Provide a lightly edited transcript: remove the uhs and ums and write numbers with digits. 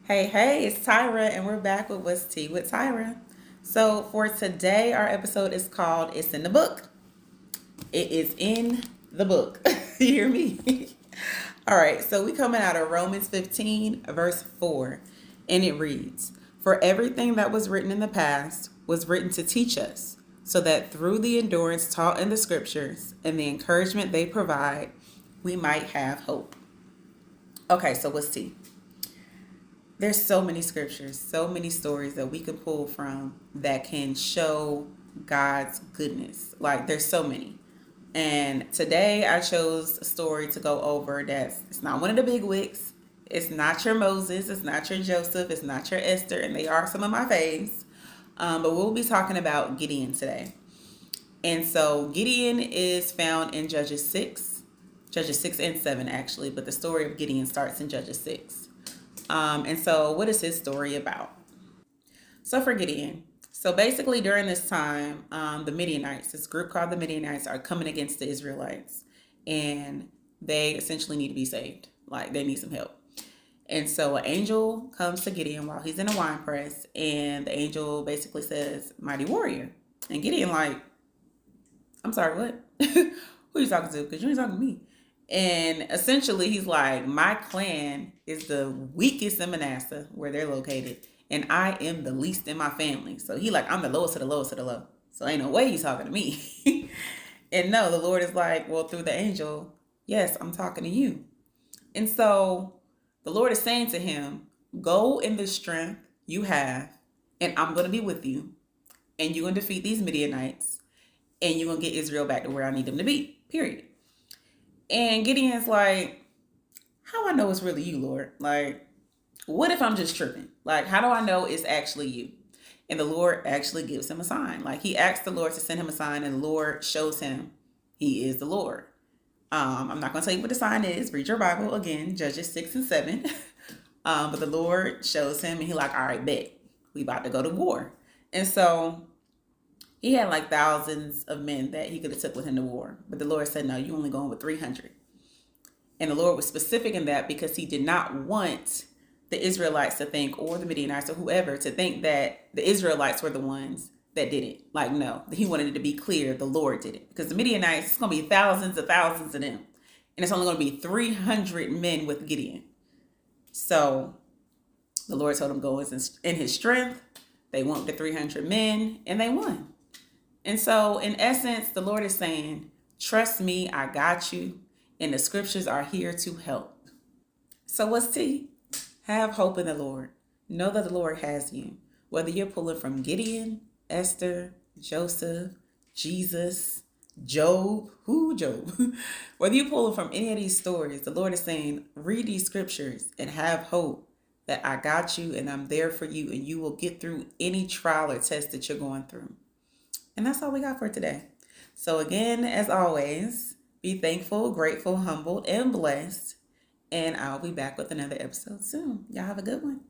Hey, it's Tyra, and we're back with What's Tea with Tyra. So, for today, our episode is called It's in the Book. It is in the book. You hear me? All right, so we coming out of Romans 15, verse 4, and it reads, "For everything that was written in the past was written to teach us, so that through the endurance taught in the scriptures and the encouragement they provide, we might have hope." Okay, so what's tea? There's so many scriptures, so many stories that we can pull from that can show God's goodness. Like there's so many. And today I chose a story to go over that's it's not one of the big wicks. It's not your Moses, it's not your Joseph, it's not your Esther, and they are some of my faves. But we'll be talking about Gideon today. And so Gideon is found in Judges 6 and 7 actually, but the story of Gideon starts in Judges 6. And so, what is his story about? So, for Gideon, so basically during this time, the Midianites, this group called the Midianites, are coming against the Israelites, and they essentially need to be saved. Like they need some help. And so, an angel comes to Gideon while he's in a wine press, and the angel basically says, "Mighty warrior." And Gideon, like, I'm sorry, what? Who are you talking to? Because you ain't talking to me. And essentially, he's like, my clan is the weakest in Manasseh, where they're located, and I am the least in my family. So he like, I'm the lowest of the lowest of the low. So ain't no way he's talking to me. And no, the Lord is like, well, through the angel, yes, I'm talking to you. And so the Lord is saying to him, go in the strength you have, and I'm going to be with you, and you're going to defeat these Midianites, and you're going to get Israel back to where I need them to be, period. And Gideon's like, how I know it's really you, Lord? Like, what if I'm just tripping? Like, how do I know it's actually you? And the Lord actually gives him a sign. Like, he asks the Lord to send him a sign, and the Lord shows him he is the Lord. I'm not going to tell you what the sign is. Read your Bible again, Judges 6 and 7. But the Lord shows him, and he's like, all right, bet. We about to go to war. And so he had like thousands of men that he could have took with him to war. But the Lord said, no, you only going with 300. And the Lord was specific in that because he did not want the Israelites to think, or the Midianites or whoever, to think that the Israelites were the ones that did it. Like, no, he wanted it to be clear the Lord did it. Because the Midianites, it's going to be thousands of thousands of them. And it's only going to be 300 men with Gideon. So the Lord told him, go in his strength. They went to 300 men, and they won. And so, in essence, the Lord is saying, trust me, I got you, and the scriptures are here to help. So what's tea? Have hope in the Lord. Know that the Lord has you. Whether you're pulling from Gideon, Esther, Joseph, Jesus, Job, Job? Whether you're pulling from any of these stories, the Lord is saying, read these scriptures and have hope that I got you and I'm there for you, and you will get through any trial or test that you're going through. And that's all we got for today. So again, as always, be thankful, grateful, humbled, and blessed. And I'll be back with another episode soon. Y'all have a good one.